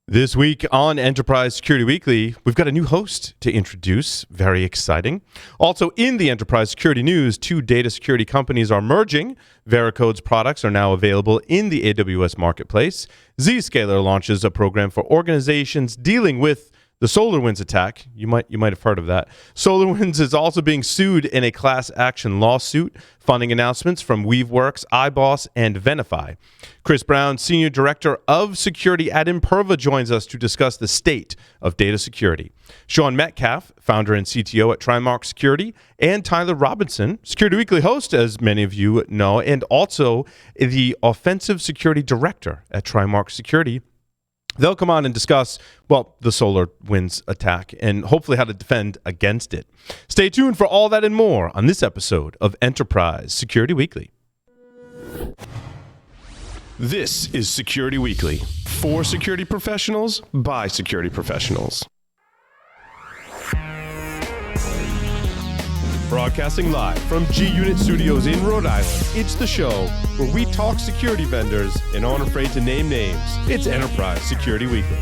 This week on Enterprise Security Weekly, we've got a new host to introduce. Very exciting. Also in the enterprise security news, two data security companies are merging. Veracode's products are now available in the AWS Marketplace. ZScaler launches a program for organizations dealing with the SolarWinds attack. You might have heard of that. SolarWinds is also being sued in a class action lawsuit. Funding announcements from Weaveworks, iBoss, and Venafi. Chris Brown, Senior Director of Security at Imperva, joins us to discuss the state of data security. Sean Metcalf, founder and CTO at Trimark Security, and Tyler Robinson, Security Weekly host, as many of you know, and also the Offensive Security Director at Trimark Security. They'll come on and discuss, well, the SolarWinds attack and hopefully how to defend against it. Stay tuned for all that and more on this episode of Enterprise Security Weekly. This is Security Weekly, for security professionals, by security professionals. Broadcasting live from G-Unit Studios in Rhode Island, it's the show where we talk security vendors and aren't afraid to name names. It's Enterprise Security Weekly.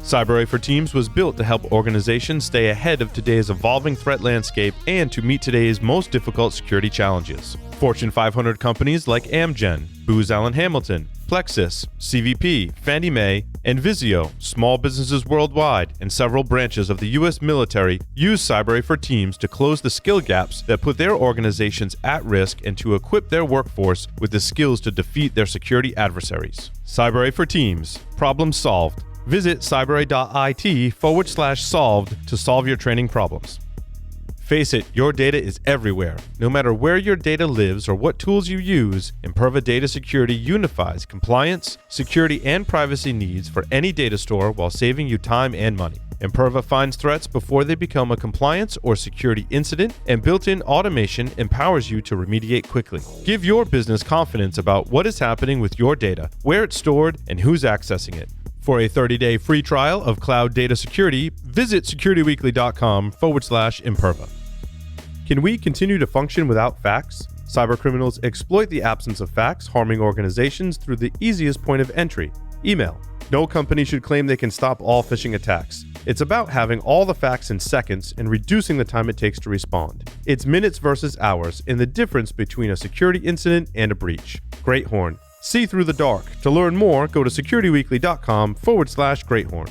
Cyberattack for Teams was built to help organizations stay ahead of today's evolving threat landscape and to meet today's most difficult security challenges. Fortune 500 companies like Amgen, Booz Allen Hamilton, Plexus, CVP, Fannie Mae, and Vizio, small businesses worldwide, and several branches of the U.S. military use Cyberattack for Teams to close the skill gaps that put their organizations at risk and to equip their workforce with the skills to defeat their security adversaries. Cyberattack for Teams. Problem solved. Visit cyberattack.it/solved to solve your training problems. Face it, your data is everywhere. No matter where your data lives or what tools you use, Imperva Data Security unifies compliance, security, and privacy needs for any data store while saving you time and money. Imperva finds threats before they become a compliance or security incident, and built-in automation empowers you to remediate quickly. Give your business confidence about what is happening with your data, where it's stored, and who's accessing it. For a 30-day free trial of cloud data security, visit securityweekly.com/Imperva. Can we continue to function without facts? Cybercriminals exploit the absence of facts, harming organizations through the easiest point of entry, email. No company should claim they can stop all phishing attacks. It's about having all the facts in seconds and reducing the time it takes to respond. It's minutes versus hours in the difference between a security incident and a breach. Great Horn. See through the dark. To learn more, go to securityweekly.com/Greathorn.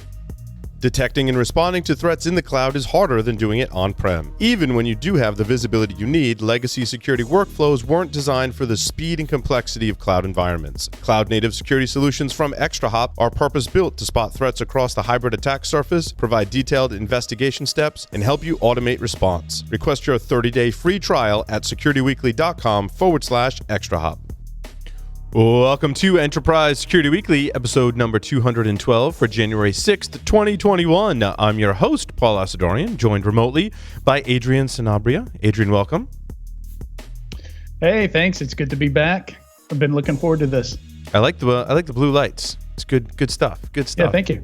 Detecting and responding to threats in the cloud is harder than doing it on-prem. Even when you do have the visibility you need, legacy security workflows weren't designed for the speed and complexity of cloud environments. Cloud-native security solutions from ExtraHop are purpose-built to spot threats across the hybrid attack surface, provide detailed investigation steps, and help you automate response. Request your 30-day free trial at securityweekly.com/ExtraHop. Welcome to Enterprise Security Weekly, episode number 212 for January 6th, 2021. I'm your host, Paul Asadorian, joined remotely by Adrian Sanabria. Adrian, welcome. Hey, thanks. It's good to be back. I've been looking forward to this. I like the blue lights. It's good stuff. Good stuff. Yeah, thank you.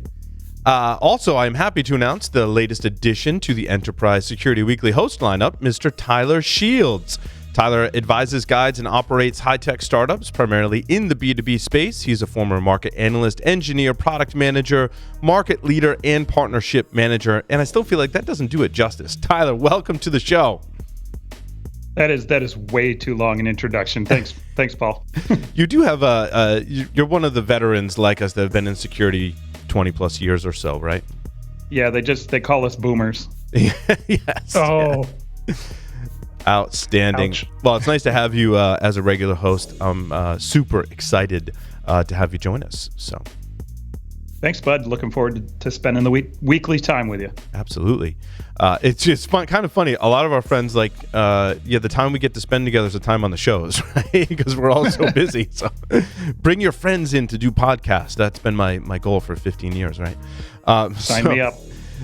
Also, I'm happy to announce the latest addition to the Enterprise Security Weekly host lineup, Mr. Tyler Shields. Tyler advises, guides, and operates high-tech startups, primarily in the B2B space. He's a former market analyst, engineer, product manager, market leader, and partnership manager. And I still feel like that doesn't do it justice. Tyler, welcome to the show. That is way too long an introduction. Thanks, Paul. You do have you're one of the veterans like us that have been in security 20 plus years or so, right? Yeah, they call us boomers. Yes. Oh. Yeah. Outstanding. Ouch. Well, it's nice to have you as a regular host. I'm super excited to have you join us. So, thanks, bud. Looking forward to spending the weekly time with you. Absolutely. It's just kind of funny. A lot of our friends the time we get to spend together is the time on the shows, right? Because we're all so busy. So, bring your friends in to do podcasts. That's been my goal for 15 years, right? Sign me up.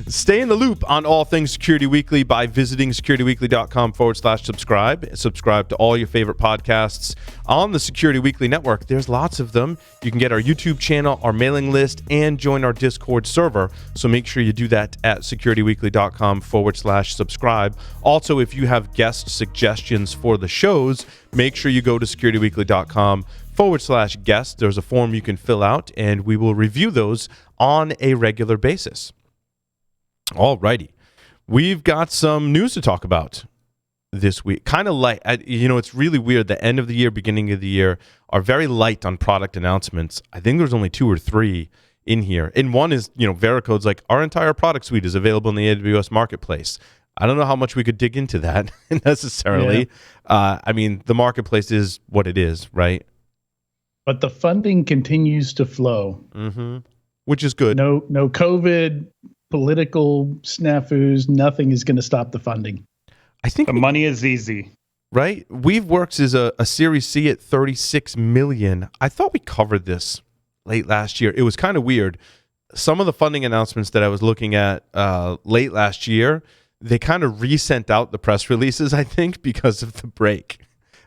Stay in the loop on all things Security Weekly by visiting securityweekly.com/subscribe. Subscribe to all your favorite podcasts on the Security Weekly network. There's lots of them. You can get our YouTube channel, our mailing list, and join our Discord server. So make sure you do that at securityweekly.com/subscribe. Also, if you have guest suggestions for the shows, make sure you go to securityweekly.com /guest. There's a form you can fill out, and we will review those on a regular basis. All righty. We've got some news to talk about this week. Kind of light. It's really weird. The end of the year, beginning of the year are very light on product announcements. I think there's only 2 or 3 in here. And one is, Veracode's like, our entire product suite is available in the AWS Marketplace. I don't know how much we could dig into that necessarily. Yeah. The marketplace is what it is, right? But the funding continues to flow. Mm-hmm. Which is good. No COVID, political snafus, nothing is going to stop the funding. I think the money is easy. Right? Weaveworks is a Series C at $36 million. I thought we covered this late last year. It was kind of weird. Some of the funding announcements that I was looking at late last year, they kind of resent out the press releases, I think, because of the break.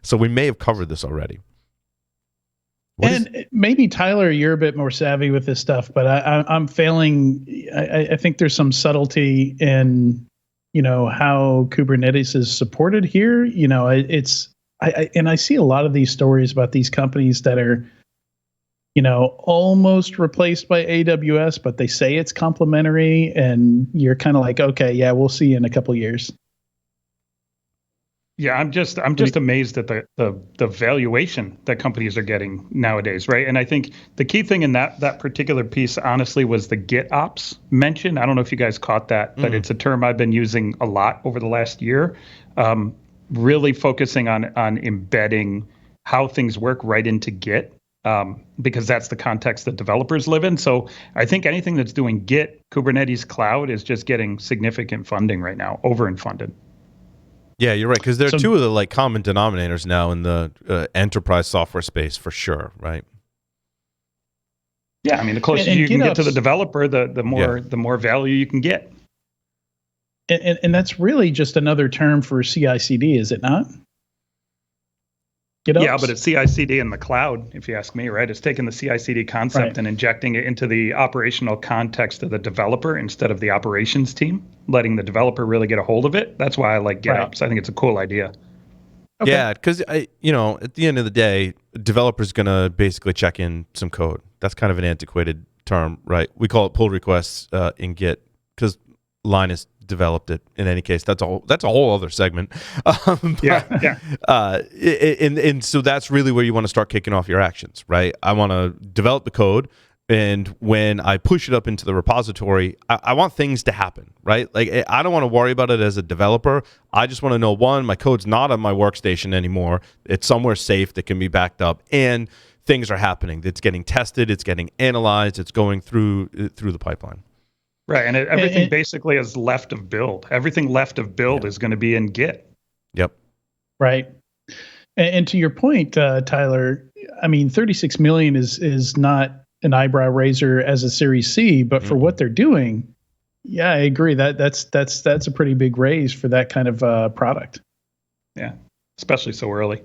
So we may have covered this already. Maybe, Tyler, you're a bit more savvy with this stuff, but I'm failing. I think there's some subtlety in, how Kubernetes is supported here. I see a lot of these stories about these companies that are, almost replaced by AWS, but they say it's complementary, and you're kind of like, okay, yeah, we'll see in a couple of years. Yeah, I'm just amazed at the valuation that companies are getting nowadays, right? And I think the key thing in that particular piece, honestly, was the GitOps mention. I don't know if you guys caught that, but it's a term I've been using a lot over the last year, really focusing on embedding how things work right into Git, because that's the context that developers live in. So I think anything that's doing Git, Kubernetes Cloud is just getting significant funding right now, over-funded. Yeah, you're right, because there are 2 of the common denominators now in the enterprise software space for sure, right? Yeah, the closer you can get to the developer, the more value you can get. And that's really just another term for CI/CD, is it not? Yeah, but it's CI/CD in the cloud, if you ask me, right? It's taking the CI/CD concept and injecting it into the operational context of the developer instead of the operations team, letting the developer really get a hold of it. That's why I like GitOps. I think it's a cool idea. Okay. Yeah, because at the end of the day, a developer's going to basically check in some code. That's kind of an antiquated term, right? We call it pull requests in Git because Linus developed it. In any case, that's a whole other segment. And so that's really where you want to start kicking off your actions, right? I want to develop the code, and when I push it up into the repository, I want things to happen, right? Like, I don't want to worry about it as a developer. I just want to know, one, my code's not on my workstation anymore. It's somewhere safe that can be backed up, and things are happening. It's getting tested. It's getting analyzed. It's going through the pipeline. Right, and everything basically is left of build. Everything left of build is going to be in Git. Yep. Right. And to your point, Tyler, 36 million is not an eyebrow raiser as a Series C, but for what they're doing, yeah, I agree. That's a pretty big raise for that kind of product. Yeah, especially so early.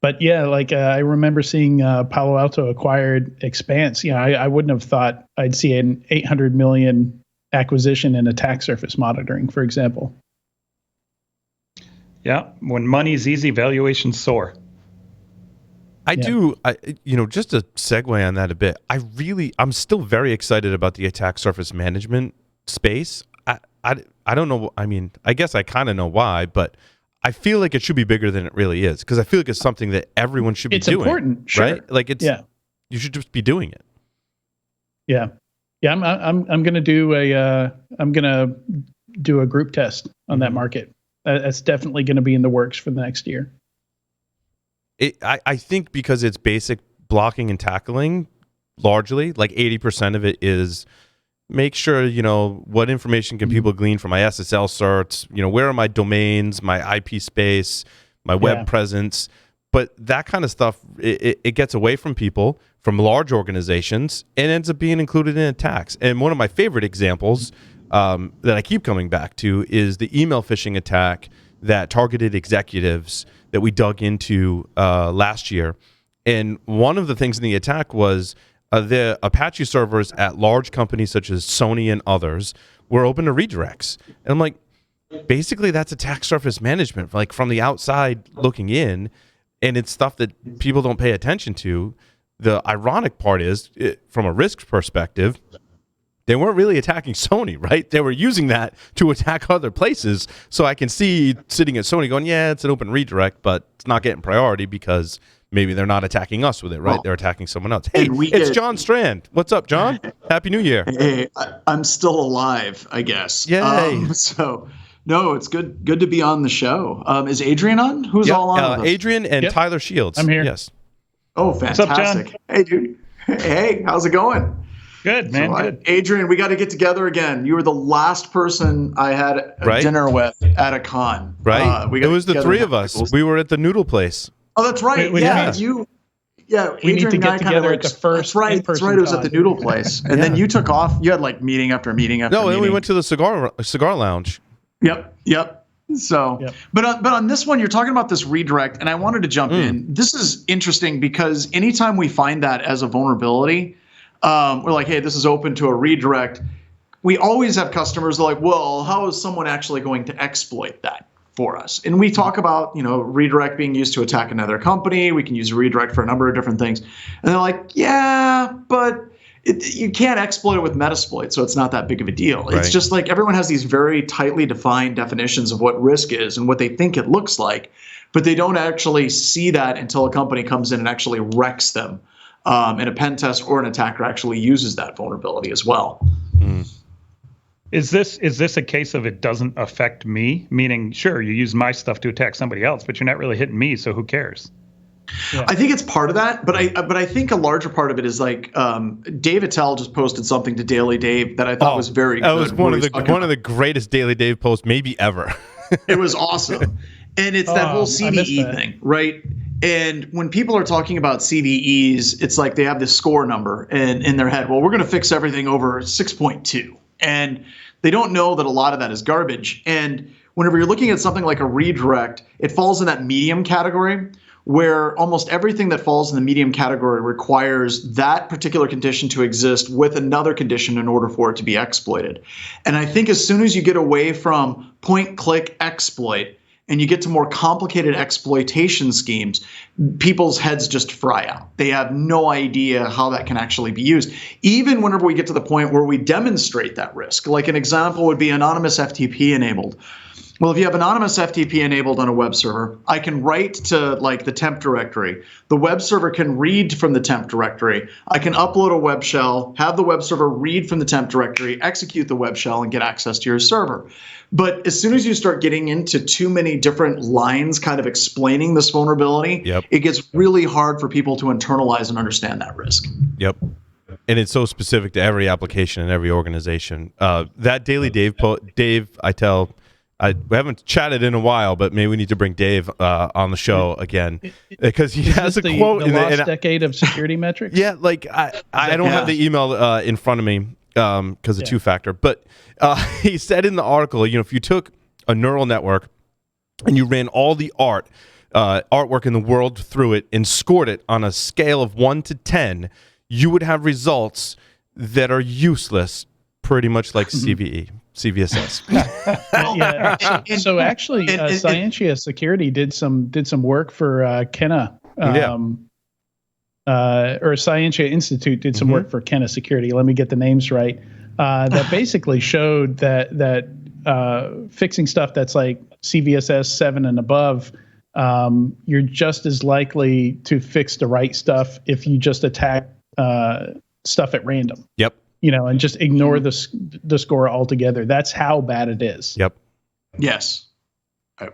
But yeah, I remember seeing Palo Alto acquired Expanse. I wouldn't have thought I'd see an 800 million acquisition in attack surface monitoring, for example. Yeah, when money's easy, valuations soar. Just to segue on that a bit, I'm still very excited about the attack surface management space. I don't know. I guess I kind of know why, but I feel like it should be bigger than it really is, because I feel like it's something that everyone should be doing. It's important, sure. Right? Like you should just be doing it. Yeah, yeah. I'm gonna do a group test on that market. That's definitely going to be in the works for the next year. I think because it's basic blocking and tackling, largely, like 80% of it is make sure, what information can people glean from my SSL certs, where are my domains, my IP space, my web presence. But that kind of stuff, it gets away from people, from large organizations, and ends up being included in attacks. And one of my favorite examples that I keep coming back to is the email phishing attack that targeted executives that we dug into last year. And one of the things in the attack was the Apache servers at large companies such as Sony and others were open to redirects. And I'm like, basically that's attack surface management. Like, from the outside looking in, and it's stuff that people don't pay attention to. The ironic part is, from a risk perspective, they weren't really attacking Sony, right? They were using that to attack other places. So I can see sitting at Sony going, yeah, it's an open redirect, but it's not getting priority because maybe they're not attacking us with it, right? They're attacking someone else. Hey, it's John Strand. What's up, John? Happy New Year. Hey, I'm still alive, I guess. Yay. No, it's good to be on the show. Is Adrian on? Who's all on? Adrian and Tyler Shields. I'm here. Yes. Oh, fantastic. What's up, John? Hey, dude. Hey, how's it going? Good, man. Good. Adrian, we got to get together again. You were the last person I had dinner with at a con. Right. It was the three of us. We were at the noodle place. Oh, that's right. We Adrian need to get together at the first. That's right. It was at the noodle place, and then you took off. You had like meeting after meeting after meeting. No, then we went to the cigar lounge. Yep. So, but on this one, you're talking about this redirect, and I wanted to jump in. This is interesting because anytime we find that as a vulnerability, we're like, hey, this is open to a redirect. We always have customers that are like, well, how is someone actually going to exploit that for us? And we talk about, redirect being used to attack another company. We can use a redirect for a number of different things. And they're like, yeah, but you can't exploit it with Metasploit, so it's not that big of a deal. Right. It's just like everyone has these very tightly defined definitions of what risk is and what they think it looks like, but they don't actually see that until a company comes in and actually wrecks them. And a pen test or an attacker actually uses that vulnerability as well. Is this a case of it doesn't affect me? Meaning, sure, you use my stuff to attack somebody else, but you're not really hitting me, so who cares? Yeah. I think it's part of that, but I think a larger part of it is like Dave Attell just posted something to Daily Dave that I thought was very good. That was one of the greatest Daily Dave posts maybe ever. It was awesome. And it's that whole CVE thing, right? And when people are talking about CVEs, it's like they have this score number in their head. Well, we're going to fix everything over 6.2. And they don't know that a lot of that is garbage. And whenever you're looking at something like a redirect, it falls in that medium category, where almost everything that falls in the medium category requires that particular condition to exist with another condition in order for it to be exploited. And I think as soon as you get away from point-click exploit and you get to more complicated exploitation schemes, people's heads just fry out. They have no idea how that can actually be used. Even whenever we get to the point where we demonstrate that risk, like an example would be anonymous FTP enabled. Well, if you have anonymous FTP enabled on a web server, I can write to like the temp directory. The web server can read from the temp directory. I can upload a web shell, have the web server read from the temp directory, execute the web shell, and get access to your server. But as soon as you start getting into too many different lines kind of explaining this vulnerability, it gets really hard for people to internalize and understand that risk. Yep. And it's so specific to every application and every organization. That Daily Dave, we haven't chatted in a while, but maybe we need to bring Dave on the show again because he has a quote. The last decade of security metrics? Yeah, like I don't have the email in front of me because of two-factor, but he said in the article, if you took a neural network and you ran all the artwork in the world through it and scored it on a scale of 1 to 10, you would have results that are useless, pretty much like CVSS. So actually, Scientia Security did some work for Kenna, or Scientia Institute did some work for Kenna Security. Let me get the names right. That basically showed that fixing stuff that's like CVSS 7 and above, you're just as likely to fix the right stuff if you just attack stuff at random. Yep. And just ignore the score altogether. That's how bad it is. Yep. Yes,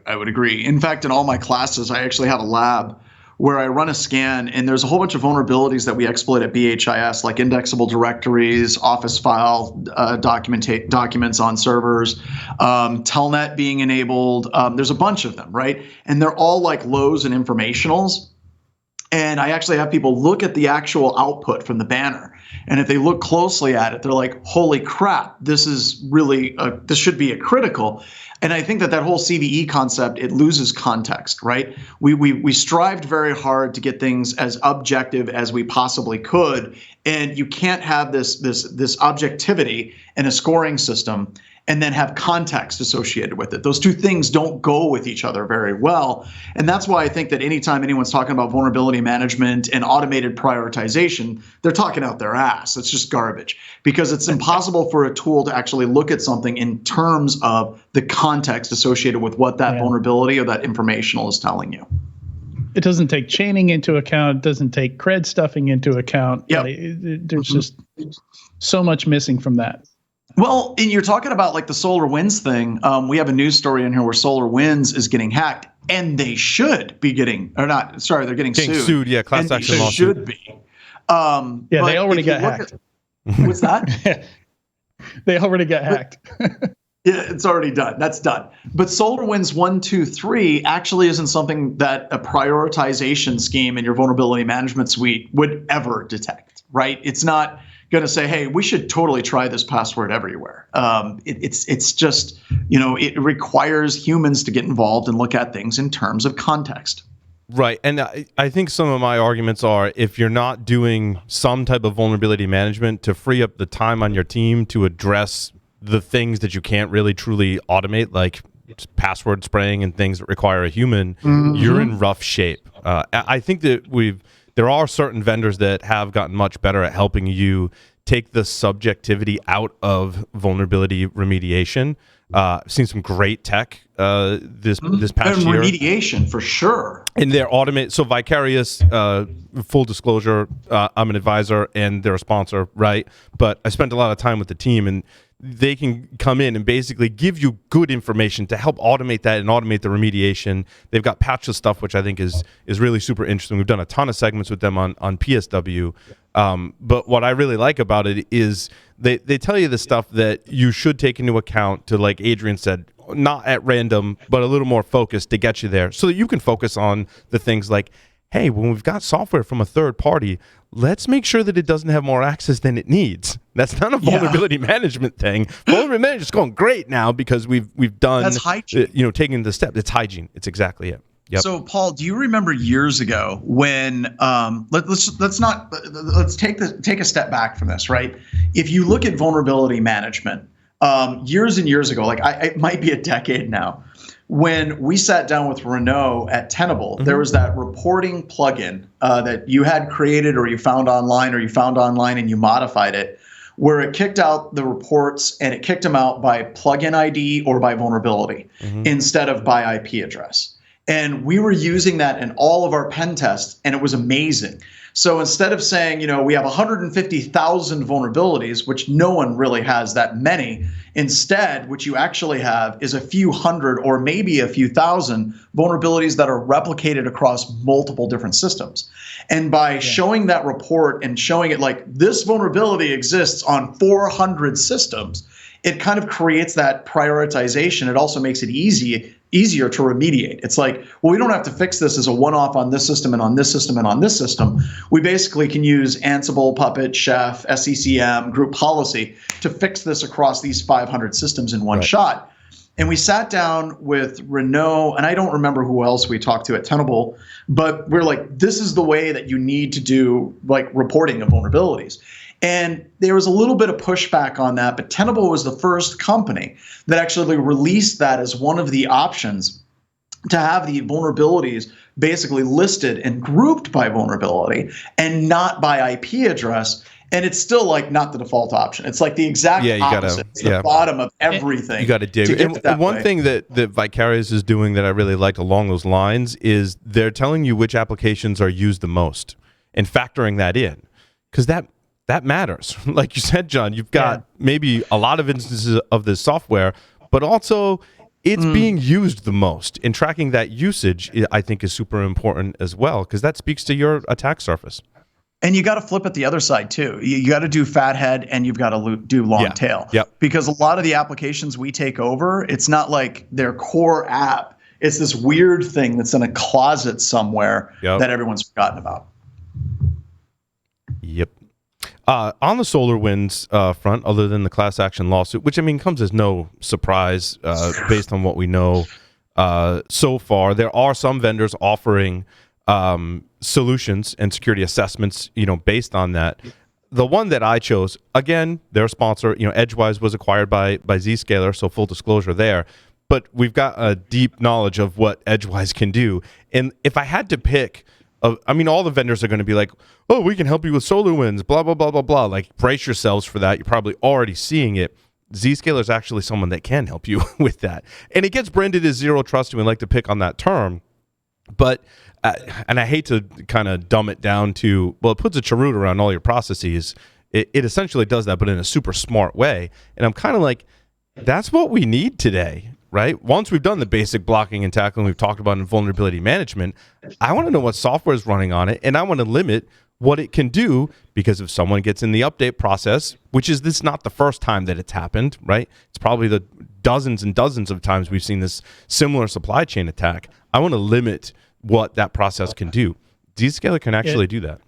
I would agree. In fact, in all my classes, I actually have a lab where I run a scan, and there's a whole bunch of vulnerabilities that we exploit at BHIS, like indexable directories, Office file documents on servers, Telnet being enabled. There's a bunch of them, right? And they're all like lows and informationals. And I actually have people look at the actual output from the banner. And if they look closely at it, they're like, holy crap, this is really, this should be a critical. And I think that whole CVE concept, it loses context, right? We strived very hard to get things as objective as we possibly could. And you can't have this objectivity in a scoring system and then have context associated with it. Those two things don't go with each other very well. And that's why I think that anytime anyone's talking about vulnerability management and automated prioritization, they're talking out their ass. It's just garbage, because it's impossible for a tool to actually look at something in terms of the context associated with what that vulnerability or that informational is telling you. It doesn't take chaining into account. It doesn't take cred stuffing into account. Yep. There's just so much missing from that. Well, and you're talking about like the SolarWinds thing. We have a news story in here where SolarWinds is getting hacked, and they should be getting, or not, sorry, they're getting sued. Yeah, class action lawsuit. Should be. They already got hacked. What's that? They already got hacked. Yeah, it's already done. That's done. But SolarWinds 1, 2, 3 actually isn't something that a prioritization scheme in your vulnerability management suite would ever detect, right? It's not going to say, hey, we should totally try this password everywhere. It's just, it requires humans to get involved and look at things in terms of context. Right. And I think some of my arguments are, if you're not doing some type of vulnerability management to free up the time on your team to address the things that you can't really truly automate, like password spraying and things that require a human, you're in rough shape. I think that there are certain vendors that have gotten much better at helping you take the subjectivity out of vulnerability remediation. I've seen some great tech this past year. Remediation, for sure. And they're automated. So Vicarious, full disclosure, I'm an advisor and they're a sponsor, right? But I spent a lot of time with the team, and they can come in and basically give you good information to help automate that and automate the remediation. They've got patchless stuff, which I think is really super interesting. We've done a ton of segments with them on PSW. But what I really like about it is they tell you the stuff that you should take into account to, like Adrian said, not at random, but a little more focused to get you there so that you can focus on the things like, hey, when we've got software from a third party, let's make sure that it doesn't have more access than it needs. That's not a vulnerability management thing. Vulnerability management is going great now because we've done, that's hygiene. Taking the step. It's hygiene. It's exactly it. Yep. So, Paul, do you remember years ago when let's take a step back from this, right? If you look at vulnerability management, years and years ago, it might be a decade now, when we sat down with Renault at Tenable, there was that reporting plugin that you had created or you found online and you modified it, where it kicked out the reports and it kicked them out by plugin ID or by vulnerability instead of by IP address. And we were using that in all of our pen tests, and it was amazing. So instead of saying, we have 150,000 vulnerabilities, which no one really has that many, instead, what you actually have is a few hundred or maybe a few thousand vulnerabilities that are replicated across multiple different systems. And by showing that report and showing it like this vulnerability exists on 400 systems, it kind of creates that prioritization. It also makes it easier to remediate. It's like, well, we don't have to fix this as a one-off on this system and on this system and on this system. We basically can use Ansible, Puppet, Chef, SCCM, group policy to fix this across these 500 systems in one shot. And we sat down with Renault, and I don't remember who else we talked to at Tenable, but we're like, this is the way that you need to do reporting of vulnerabilities. And there was a little bit of pushback on that, but Tenable was the first company that actually released that as one of the options to have the vulnerabilities basically listed and grouped by vulnerability and not by IP address. And it's still not the default option. It's like the exact opposite. It's the bottom of everything. You got to dig. And one thing that Vicarious is doing that I really like along those lines is they're telling you which applications are used the most and factoring that in, because that matters. Like you said, John, you've got maybe a lot of instances of this software, but also it's being used the most. And tracking that usage, I think, is super important as well, because that speaks to your attack surface. And you got to flip it the other side too. You got to do fathead and you've got to do long tail. Because a lot of the applications we take over, it's not like their core app. It's this weird thing that's in a closet somewhere that everyone's forgotten about. Yep. On the SolarWinds front, other than the class action lawsuit, which comes as no surprise based on what we know so far, there are some vendors offering solutions and security assessments, based on that. the one that I chose, again, their sponsor, Edgewise was acquired by ZScaler, so full disclosure there. But we've got a deep knowledge of what Edgewise can do. And if I had to pick, all the vendors are going to be like, oh, we can help you with SolarWinds, blah, blah, blah, blah, blah. Like, brace yourselves for that. You're probably already seeing it. Zscaler is actually someone that can help you with that. And it gets branded as zero trust, and we like to pick on that term. But, and I hate to kind of dumb it down to, well, it puts a cheroot around all your processes. It essentially does that, but in a super smart way. And I'm kind of like, that's what we need today, right? Once we've done the basic blocking and tackling we've talked about in vulnerability management, I want to know what software is running on it, and I want to limit what it can do, because if someone gets in the update process, which is this not the first time that it's happened, right? It's probably the dozens and dozens of times we've seen this similar supply chain attack. I want to limit what that process can do. Zscaler can actually do that.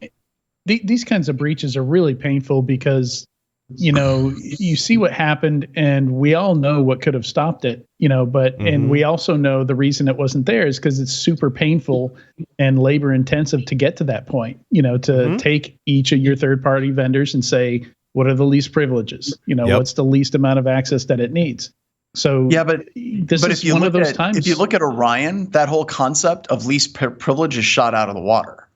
These kinds of breaches are really painful because, you see what happened, and we all know what could have stopped it, but and we also know the reason it wasn't there is because it's super painful and labor intensive to get to that point, to take each of your third party vendors and say, what are the least privileges? What's the least amount of access that it needs? So but is one of those times. If you look at Orion, that whole concept of least privilege is shot out of the water.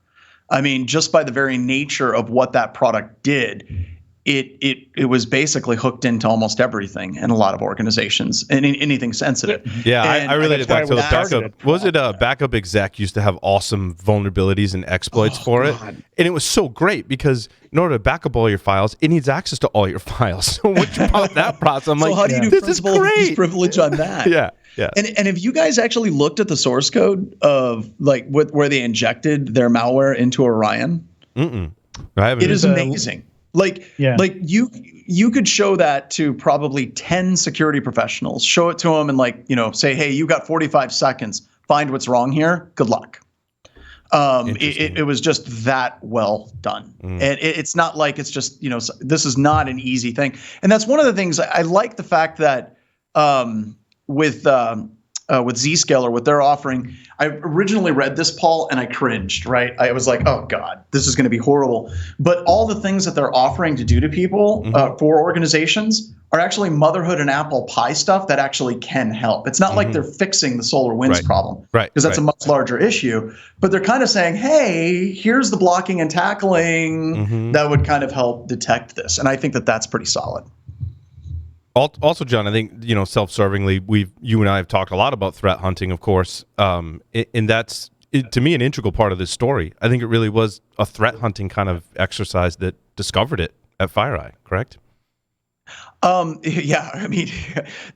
I mean, just by the very nature of what that product did, it was basically hooked into almost everything in a lot of organizations and anything sensitive. Yeah, I related that to the backup. Was it a backup exec used to have awesome vulnerabilities and exploits for it? And it was so great because in order to back up all your files, it needs access to all your files. So once you pop that process, I'm like, how do you do this is great. Privilege on that? Yeah. And have you guys actually looked at the source code of where they injected their malware into Orion? I haven't. It is amazing. Like you could show that to probably 10 security professionals, show it to them and say, hey, you got 45 seconds, find what's wrong here. Good luck. It was just that well done. And it's not like it's just, this is not an easy thing. And that's one of the things I like the fact that with ZScaler, what they're offering, I originally read this, Paul, and I cringed, right? I was like, oh God, this is going to be horrible. But all the things that they're offering to do to people for organizations are actually motherhood and apple pie stuff that actually can help. It's not like they're fixing the SolarWinds problem, because that's a much larger issue. But they're kind of saying, hey, here's the blocking and tackling that would kind of help detect this. And I think that that's pretty solid. Also, John, I think, self-servingly, you and I have talked a lot about threat hunting, of course, and that's, to me, an integral part of this story. I think it really was a threat hunting kind of exercise that discovered it at FireEye, correct? Yeah, I mean,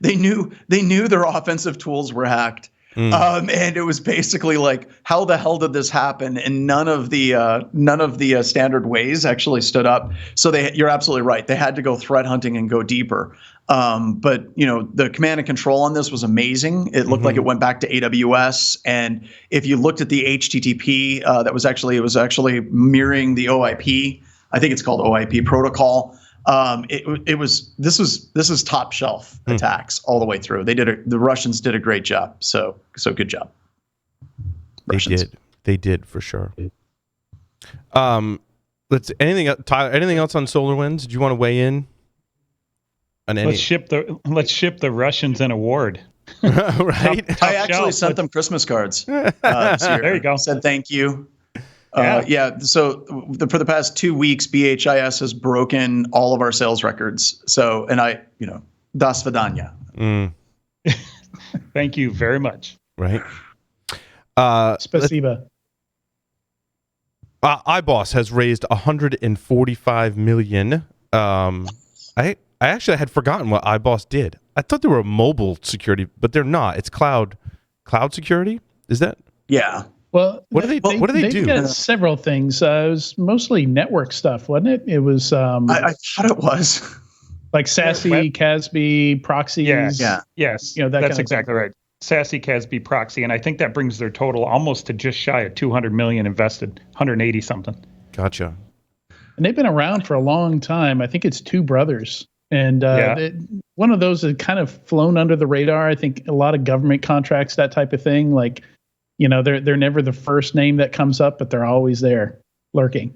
they knew their offensive tools were hacked. And it was basically like, how the hell did this happen? And none of the standard ways actually stood up. So you're absolutely right. They had to go threat hunting and go deeper. But the command and control on this was amazing. It looked like it went back to AWS. And if you looked at the HTTP, it was actually mirroring the OIP. I think it's called OIP protocol. This is top shelf attacks all the way through. The Russians did a great job. So good job. They did for sure. Anything else on SolarWinds? Did you want to weigh in on any? Let's ship the Russians an award. Right. Top I actually shelf. sent them Christmas cards. There you go. Said thank you. So for the past 2 weeks, BHIS has broken all of our sales records. So, and das vidanya. Thank you very much. Right. Spasiba. iBoss has raised $145 million. I actually had forgotten what iBoss did. I thought they were a mobile security, but they're not. It's cloud security. Is that? Yeah. Well, what do they do? They've got several things. It was mostly network stuff, wasn't it? It was. I thought it was like SASE, CASB, proxies. Yes. That that's exactly right. SASE, CASB, proxy, and I think that brings their total almost to just shy of 200 million invested, 180 something. Gotcha. And they've been around for a long time. I think it's two brothers. And one of those has kind of flown under the radar. I think a lot of government contracts, that type of thing, like, they're never the first name that comes up, but they're always there lurking.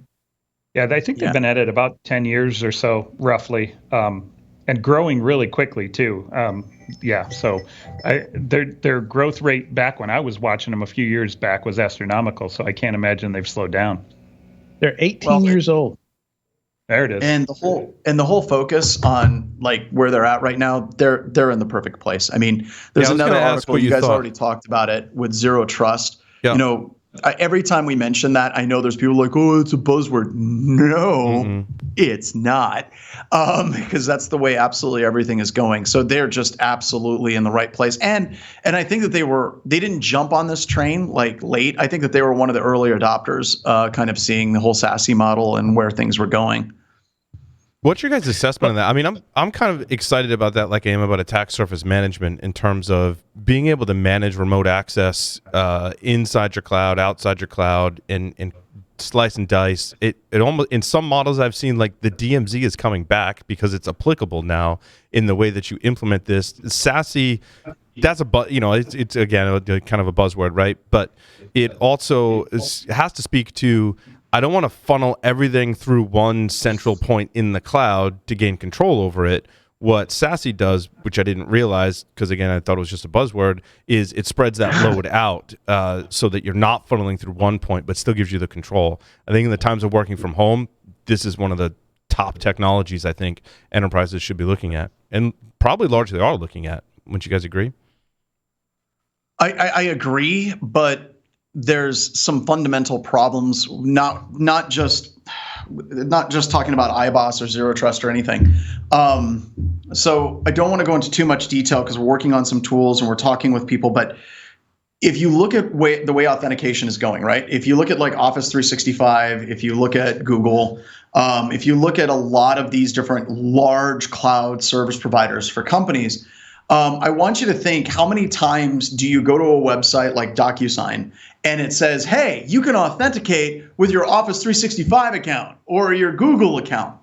Yeah, I think they've been at it about 10 years or so, roughly, and growing really quickly too. So their growth rate back when I was watching them a few years back was astronomical. So I can't imagine they've slowed down. They're 18 years old. There it is. And the whole focus on like where they're at right now, they're in the perfect place. I mean, there's another article you guys already talked about it with Zero Trust. Yeah. You know, every time we mention that, I know there's people like, oh, it's a buzzword. No, it's not, because that's the way absolutely everything is going. So they're just absolutely in the right place. And I think that they didn't jump on this train like late. I think that they were one of the early adopters, kind of seeing the whole SASE model and where things were going. What's your guys' assessment on that? I mean, I'm kind of excited about that, like I am about attack surface management, in terms of being able to manage remote access inside your cloud, outside your cloud, and slice and dice. It almost, in some models I've seen, like the DMZ is coming back because it's applicable now in the way that you implement this. SASE, that's it's again kind of a buzzword, right? But it also has to speak to, I don't want to funnel everything through one central point in the cloud to gain control over it. What SASE does, which I didn't realize because, again, I thought it was just a buzzword, is it spreads that load out so that you're not funneling through one point, but still gives you the control. I think in the times of working from home, this is one of the top technologies I think enterprises should be looking at, and probably largely are looking at. Wouldn't you guys agree? I agree, but there's some fundamental problems, not just talking about iBoss or Zero Trust or anything. So I don't want to go into too much detail because we're working on some tools and we're talking with people. But if you look at the way authentication is going, right? If you look at like Office 365, if you look at Google, if you look at a lot of these different large cloud service providers for companies, I want you to think, how many times do you go to a website like DocuSign and it says, hey, you can authenticate with your Office 365 account or your Google account?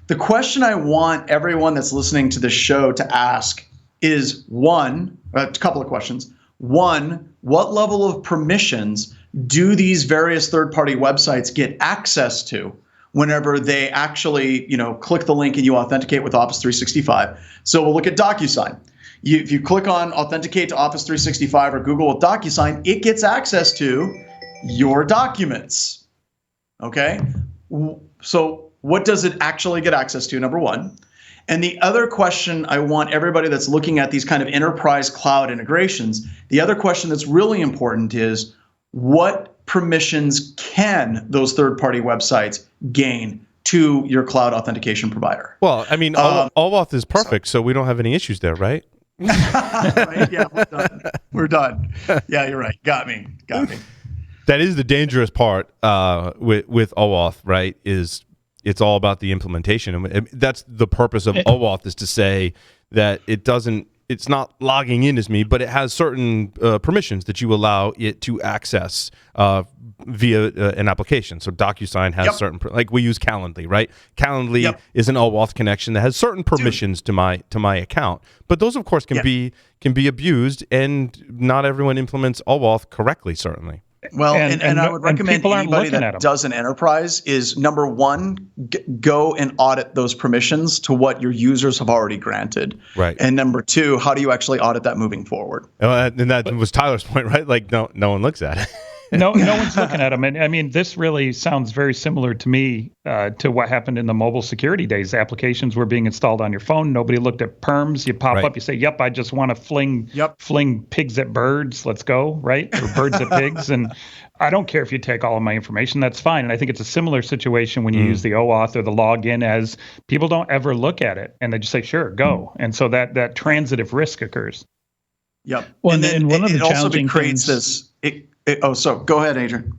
The question I want everyone that's listening to this show to ask is a couple of questions. One, what level of permissions do these various third-party websites get access to whenever they actually, click the link and you authenticate with Office 365? So we'll look at DocuSign. If you click on authenticate to Office 365 or Google with DocuSign, it gets access to your documents. Okay? So what does it actually get access to, number one? And the other question I want everybody that's looking at these kind of enterprise cloud integrations, the other question that's really important is, what permissions can those third-party websites gain to your cloud authentication provider? Well, I mean, OAuth is perfect, so we don't have any issues there, right? Right? Yeah, we're done. Yeah, you're right. Got me. That is the dangerous part with OAuth, right? Is it's all about the implementation, and that's the purpose of OAuth, is to say that it's not logging in as me, but it has certain permissions that you allow it to access via an application. So DocuSign has certain, like we use Calendly, right? Calendly is an OAuth connection that has certain permissions to my account. But those, of course, can be abused, and not everyone implements OAuth correctly, certainly. Well, and I would recommend anybody that does an enterprise is, number one, go and audit those permissions to what your users have already granted. Right. And number two, how do you actually audit that moving forward? And that was Tyler's point, right? Like, no one looks at it. No one's looking at them. And I mean, this really sounds very similar to me to what happened in the mobile security days. Applications were being installed on your phone. Nobody looked at perms. You pop up, you say, yep, I just want to fling pigs at birds. Let's go, right? Or birds at pigs. And I don't care if you take all of my information. That's fine. And I think it's a similar situation when you use the OAuth or the login, as people don't ever look at it. And they just say, sure, go. And so that transitive risk occurs. Yep. Well, and then one of the challenging creates things, so go ahead, Adrian.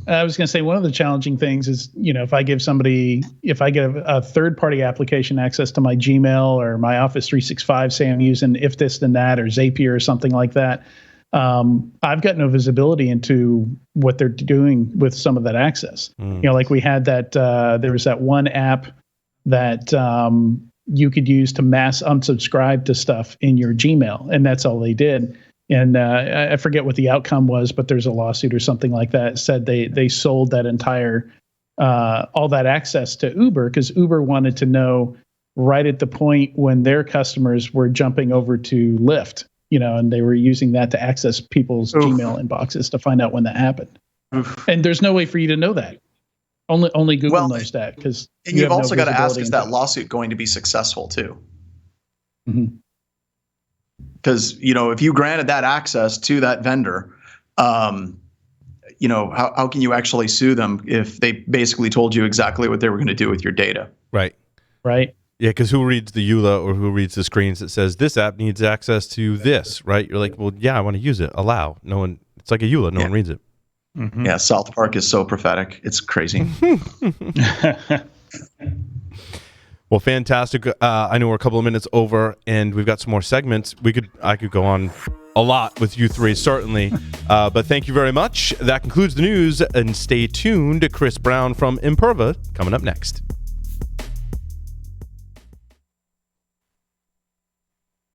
I was going to say, one of the challenging things is, if I give a third-party application access to my Gmail or my Office 365, say I'm using If This Then That or Zapier or something like that, I've got no visibility into what they're doing with some of that access. Like we had that, there was that one app that you could use to mass unsubscribe to stuff in your Gmail, and that's all they did. And I forget what the outcome was, but there's a lawsuit or something like that. It said they sold that entire all that access to Uber, because Uber wanted to know right at the point when their customers were jumping over to Lyft, and they were using that to access people's Gmail inboxes to find out when that happened. And there's no way for you to know that. Only Google knows that, because you've also got to ask, is that lawsuit going to be successful too? Because if you granted that access to that vendor, how can you actually sue them if they basically told you exactly what they were going to do with your data? Right. Yeah, because who reads the EULA or who reads the screens that says this app needs access to this, right? You're like, well, yeah, I want to use it. Allow. No one. It's like a EULA. No one reads it. Yeah, South Park is so prophetic. It's crazy. Well, fantastic. I know we're a couple of minutes over, and we've got some more segments. I could go on a lot with you three, certainly. But thank you very much. That concludes the news, and stay tuned. Chris Brown from Imperva coming up next.